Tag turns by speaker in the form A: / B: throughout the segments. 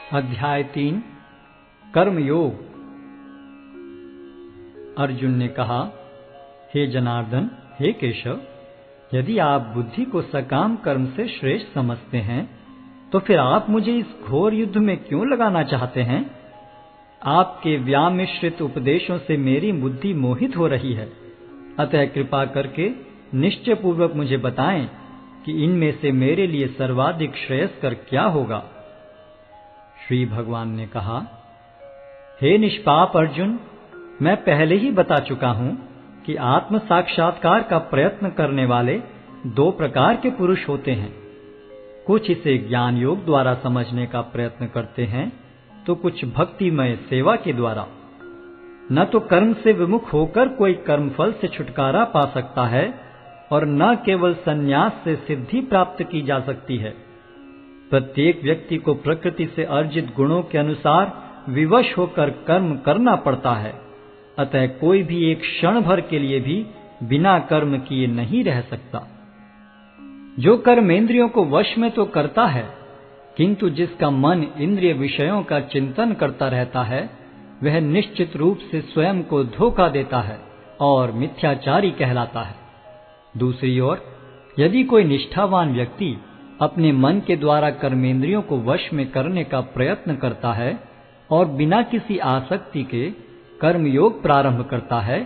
A: अध्याय 3 कर्मयोग। अर्जुन ने कहा, हे जनार्दन, हे केशव, यदि आप बुद्धि को सकाम कर्म से श्रेष्ठ समझते हैं तो फिर आप मुझे इस घोर युद्ध में क्यों लगाना चाहते हैं? आपके व्यामिश्रित उपदेशों से मेरी बुद्धि मोहित हो रही है, अतः कृपा करके निश्चय पूर्वक मुझे बताएं कि इनमें से मेरे लिए सर्वाधिक श्रेयस्कर क्या होगा। श्री भगवान ने कहा, हे निष्पाप अर्जुन, मैं पहले ही बता चुका हूं कि आत्म साक्षात्कार का प्रयत्न करने वाले दो प्रकार के पुरुष होते हैं। कुछ इसे ज्ञान योग द्वारा समझने का प्रयत्न करते हैं तो कुछ भक्तिमय सेवा के द्वारा। न तो कर्म से विमुख होकर कोई कर्मफल से छुटकारा पा सकता है और न केवल संन्यास से सिद्धि प्राप्त की जा सकती है। प्रत्येक व्यक्ति को प्रकृति से अर्जित गुणों के अनुसार विवश होकर कर्म करना पड़ता है, अतः कोई भी एक क्षण भर के लिए भी बिना कर्म किए नहीं रह सकता। जो कर्मेंद्रियों को वश में तो करता है, किंतु जिसका मन इंद्रिय विषयों का चिंतन करता रहता है, वह निश्चित रूप से स्वयं को धोखा देता है और मिथ्याचारी कहलाता है। दूसरी ओर, यदि कोई निष्ठावान व्यक्ति अपने मन के द्वारा कर्मेंद्रियों को वश में करने का प्रयत्न करता है और बिना किसी आसक्ति के कर्मयोग प्रारंभ करता है,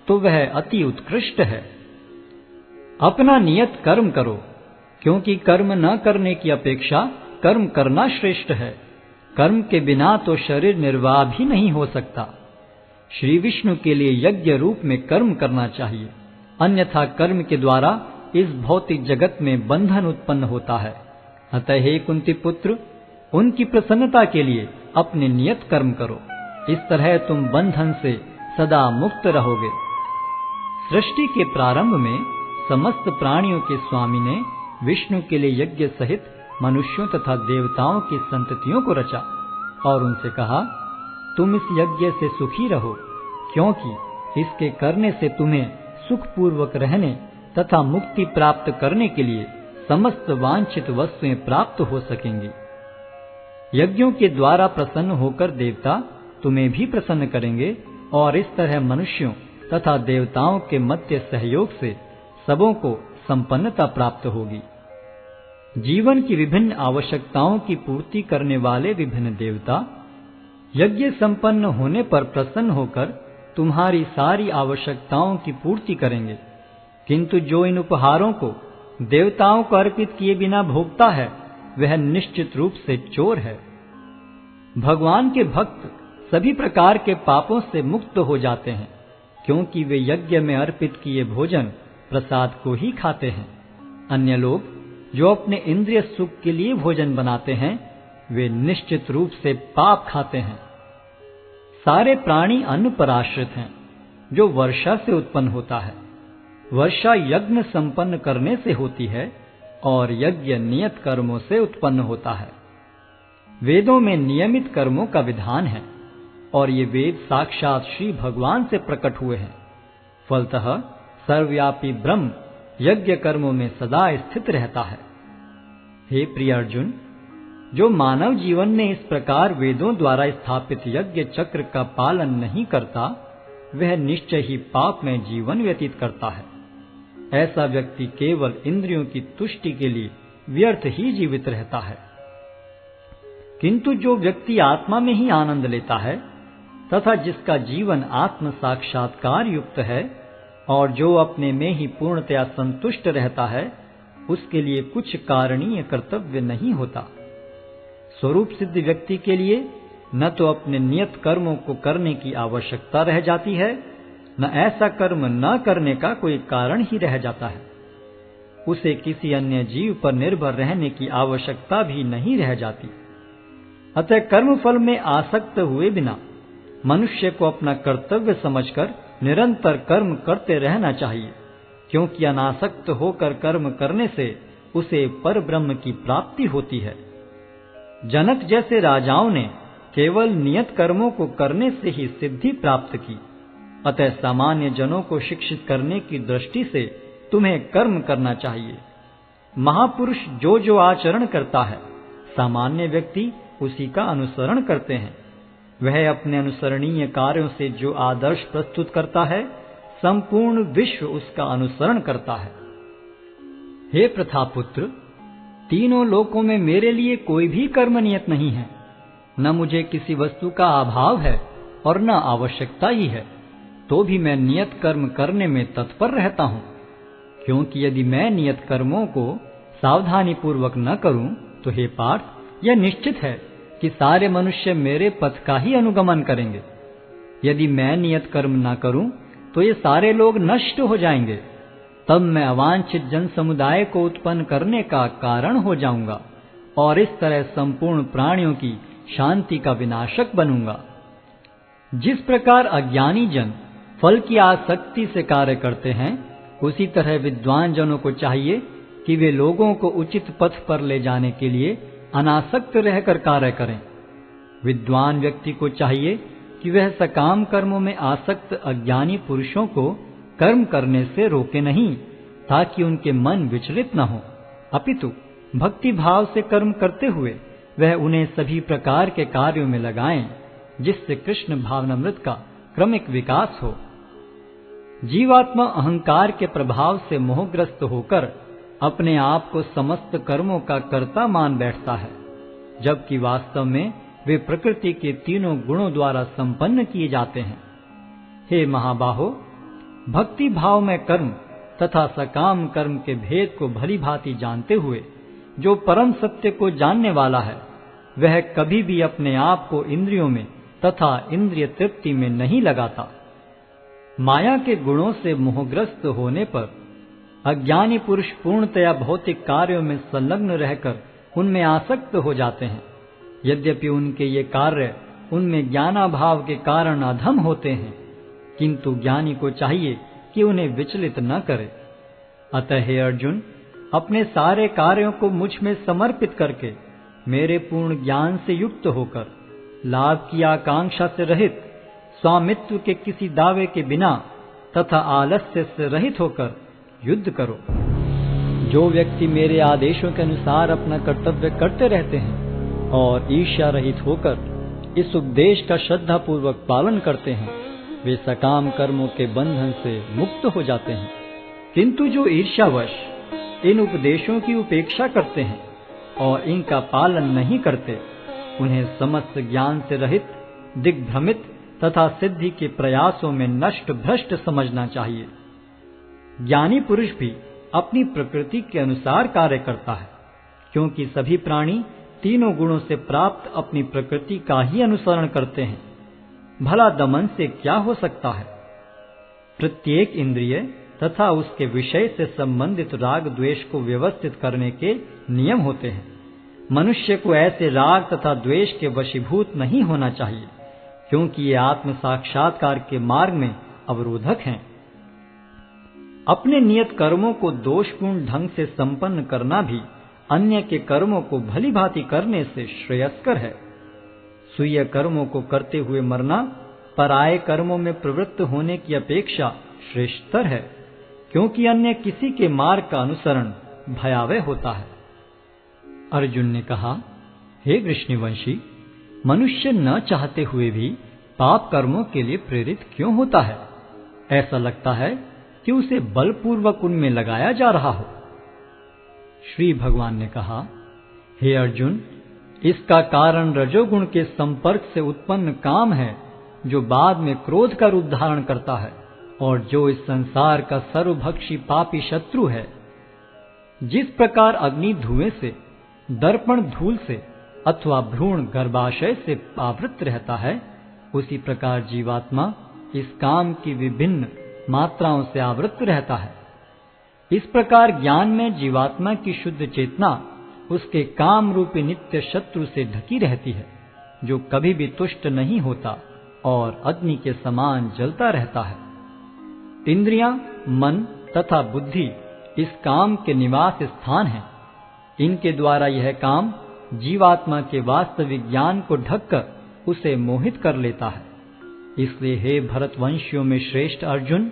A: तो वह अति उत्कृष्ट है। अपना नियत कर्म करो, क्योंकि कर्म न करने की अपेक्षा कर्म करना श्रेष्ठ है। कर्म के बिना तो शरीर निर्वाह भी नहीं हो सकता। श्री विष्णु के लिए यज्ञ रूप में कर्म करना चाहिए, अन्यथा कर्म के द्वारा इस भौतिक जगत में बंधन उत्पन्न होता है। अतः हे कुंती पुत्र, उनकी प्रसन्नता के लिए अपने नियत कर्म करो, इस तरह तुम बंधन से सदा मुक्त रहोगे। सृष्टि के प्रारंभ में समस्त प्राणियों के स्वामी ने विष्णु के लिए यज्ञ सहित मनुष्यों तथा देवताओं की संततियों को रचा और उनसे कहा, तुम इस यज्ञ से सुखी रहो, क्योंकि इसके करने से तुम्हें सुखपूर्वक रहने तथा मुक्ति प्राप्त करने के लिए समस्त वांछित वस्तुएं प्राप्त हो सकेंगी। यज्ञों के द्वारा प्रसन्न होकर देवता तुम्हें भी प्रसन्न करेंगे और इस तरह मनुष्यों तथा देवताओं के मध्य सहयोग से सबों को संपन्नता प्राप्त होगी। जीवन की विभिन्न आवश्यकताओं की पूर्ति करने वाले विभिन्न देवता यज्ञ संपन्न होने पर प्रसन्न होकर तुम्हारी सारी आवश्यकताओं की पूर्ति करेंगे, किंतु जो इन उपहारों को देवताओं को अर्पित किए बिना भोगता है, वह निश्चित रूप से चोर है। भगवान के भक्त सभी प्रकार के पापों से मुक्त हो जाते हैं, क्योंकि वे यज्ञ में अर्पित किए भोजन प्रसाद को ही खाते हैं। अन्य लोग जो अपने इंद्रिय सुख के लिए भोजन बनाते हैं, वे निश्चित रूप से पाप खाते हैं। सारे प्राणी अन्न पर आश्रित हैं, जो वर्षा से उत्पन्न होता है। वर्षा यज्ञ संपन्न करने से होती है और यज्ञ नियत कर्मों से उत्पन्न होता है। वेदों में नियमित कर्मों का विधान है और ये वेद साक्षात श्री भगवान से प्रकट हुए हैं। फलतः सर्वव्यापी ब्रह्म यज्ञ कर्मों में सदा स्थित रहता है। हे प्रिय अर्जुन, जो मानव जीवन में इस प्रकार वेदों द्वारा स्थापित यज्ञ चक्र का पालन नहीं करता, वह निश्चय ही पाप में जीवन व्यतीत करता है। ऐसा व्यक्ति केवल इंद्रियों की तुष्टि के लिए व्यर्थ ही जीवित रहता है। किंतु जो व्यक्ति आत्मा में ही आनंद लेता है तथा जिसका जीवन आत्म साक्षात्कार युक्त है और जो अपने में ही पूर्णतया संतुष्ट रहता है, उसके लिए कुछ कारणीय कर्तव्य नहीं होता। स्वरूप सिद्ध व्यक्ति के लिए न तो अपने नियत कर्मों को करने की आवश्यकता रह जाती है, न ऐसा कर्म न करने का कोई कारण ही रह जाता है। उसे किसी अन्य जीव पर निर्भर रहने की आवश्यकता भी नहीं रह जाती। अतः कर्मफल में आसक्त हुए बिना मनुष्य को अपना कर्तव्य समझकर निरंतर कर्म करते रहना चाहिए, क्योंकि अनासक्त होकर कर्म करने से उसे परब्रह्म की प्राप्ति होती है। जनक जैसे राजाओं ने केवल नियत कर्मों को करने से ही सिद्धि प्राप्त की। अतः सामान्य जनों को शिक्षित करने की दृष्टि से तुम्हें कर्म करना चाहिए। महापुरुष जो जो आचरण करता है, सामान्य व्यक्ति उसी का अनुसरण करते हैं। वह अपने अनुसरणीय कार्यों से जो आदर्श प्रस्तुत करता है, संपूर्ण विश्व उसका अनुसरण करता है। हे प्रथापुत्र, तीनों लोकों में मेरे लिए कोई भी कर्म नियत नहीं है। न मुझे किसी वस्तु का अभाव है और न आवश्यकता ही है, तो भी मैं नियत कर्म करने में तत्पर रहता हूँ। क्योंकि यदि मैं नियत कर्मों को सावधानी पूर्वक न करूं, तो हे पार्थ, यह निश्चित है कि सारे मनुष्य मेरे पथ का ही अनुगमन करेंगे। यदि मैं नियत कर्म न करूं, तो ये सारे लोग नष्ट हो जाएंगे। तब मैं अवांछित जन समुदाय को उत्पन्न करने का कारण हो जाऊंगा और इस तरह संपूर्ण प्राणियों की शांति का विनाशक बनूंगा। जिस प्रकार अज्ञानी जन फल की आसक्ति से कार्य करते हैं, उसी तरह विद्वान जनों को चाहिए कि वे लोगों को उचित पथ पर ले जाने के लिए अनासक्त रहकर कार्य करें। विद्वान व्यक्ति को चाहिए कि वह सकाम कर्मों में आसक्त अज्ञानी पुरुषों को कर्म करने से रोके नहीं, ताकि उनके मन विचलित न हो, अपितु भक्ति भाव से कर्म करते हुए वह उन्हें सभी प्रकार के कार्यों में लगाएं, जिससे कृष्ण भावनामृत का क्रमिक विकास हो। जीवात्मा अहंकार के प्रभाव से मोहग्रस्त होकर अपने आप को समस्त कर्मों का कर्ता मान बैठता है, जबकि वास्तव में वे प्रकृति के तीनों गुणों द्वारा संपन्न किए जाते हैं। हे महाबाहो, भक्ति भाव में कर्म तथा सकाम कर्म के भेद को भली भांति जानते हुए जो परम सत्य को जानने वाला है, वह कभी भी अपने आप को इंद्रियों में तथा इंद्रिय तृप्ति में नहीं लगाता। माया के गुणों से मोहग्रस्त होने पर अज्ञानी पुरुष पूर्णतया भौतिक कार्यों में संलग्न रहकर उनमें आसक्त हो जाते हैं। यद्यपि उनके ये कार्य उनमें ज्ञानाभाव के कारण अधम होते हैं, किंतु ज्ञानी को चाहिए कि उन्हें विचलित न करे। अतः हे अर्जुन, अपने सारे कार्यों को मुझ में समर्पित करके मेरे पूर्ण ज्ञान से युक्त होकर लाभ की आकांक्षा से रहित, स्वामित्व के किसी दावे के बिना तथा आलस्य से रहित होकर युद्ध करो। जो व्यक्ति मेरे आदेशों के अनुसार अपना कर्तव्य करते रहते हैं और ईर्ष्या रहित होकर इस उपदेश का श्रद्धा पूर्वक पालन करते हैं, वे सकाम कर्मों के बंधन से मुक्त हो जाते हैं। किंतु जो ईर्ष्यावश इन उपदेशों की उपेक्षा करते हैं और इनका पालन नहीं करते, उन्हें समस्त ज्ञान से रहित, दिग्भ्रमित तथा सिद्धि के प्रयासों में नष्ट भ्रष्ट समझना चाहिए। ज्ञानी पुरुष भी अपनी प्रकृति के अनुसार कार्य करता है, क्योंकि सभी प्राणी तीनों गुणों से प्राप्त अपनी प्रकृति का ही अनुसरण करते हैं। भला दमन से क्या हो सकता है? प्रत्येक इंद्रिय तथा उसके विषय से संबंधित राग द्वेष को व्यवस्थित करने के नियम होते हैं। मनुष्य को ऐसे राग तथा द्वेष के वशीभूत नहीं होना चाहिए, क्योंकि ये आत्म साक्षात्कार के मार्ग में अवरोधक हैं। अपने नियत कर्मों को दोषपूर्ण ढंग से संपन्न करना भी अन्य के कर्मों को भली भांति करने से श्रेयस्कर है। स्वीय कर्मों को करते हुए मरना पराये कर्मों में प्रवृत्त होने की अपेक्षा श्रेष्ठतर है, क्योंकि अन्य किसी के मार्ग का अनुसरण भयावह होता है। अर्जुन ने कहा, हे वृष्णिवंशी, मनुष्य न चाहते हुए भी पाप कर्मों के लिए प्रेरित क्यों होता है? ऐसा लगता है कि उसे बलपूर्वक उनमें लगाया जा रहा हो। श्री भगवान ने कहा, हे अर्जुन, इसका कारण रजोगुण के संपर्क से उत्पन्न काम है, जो बाद में क्रोध का रूप धारण करता है और जो इस संसार का सर्वभक्षी पापी शत्रु है। जिस प्रकार अग्नि धुएं से, दर्पण धूल से अथवा भ्रूण गर्भाशय से आवृत रहता है, उसी प्रकार जीवात्मा इस काम की विभिन्न मात्राओं से आवृत रहता है। इस प्रकार ज्ञान में जीवात्मा की शुद्ध चेतना उसके काम रूपी नित्य शत्रु से ढकी रहती है, जो कभी भी तुष्ट नहीं होता और अग्नि के समान जलता रहता है। इंद्रियां, मन तथा बुद्धि इस काम के निवास स्थान हैं। इनके द्वारा यह काम जीवात्मा के वास्तविक ज्ञान को ढककर उसे मोहित कर लेता है। इसलिए हे भरतवंशियों में श्रेष्ठ अर्जुन,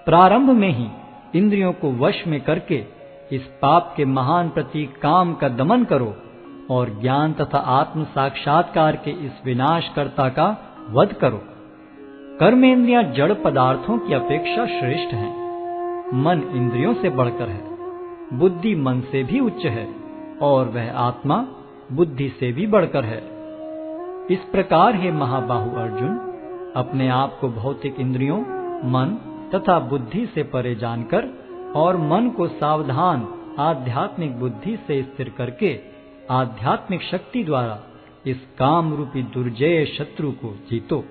A: प्रारंभ में ही इंद्रियों को वश में करके इस पाप के महान प्रतीक काम का दमन करो और ज्ञान तथा आत्म साक्षात्कार के इस विनाशकर्ता का वध करो। कर्मेंद्रियां जड़ पदार्थों की अपेक्षा श्रेष्ठ हैं। मन इंद्रियों से बढ़कर है, बुद्धि मन से भी उच्च है और वह आत्मा बुद्धि से भी बढ़कर है। इस प्रकार हे महाबाहु अर्जुन, अपने आप को भौतिक इंद्रियों, मन तथा बुद्धि से परे जानकर और मन को सावधान आध्यात्मिक बुद्धि से स्थिर करके आध्यात्मिक शक्ति द्वारा इस काम रूपी दुर्जय शत्रु को जीतो।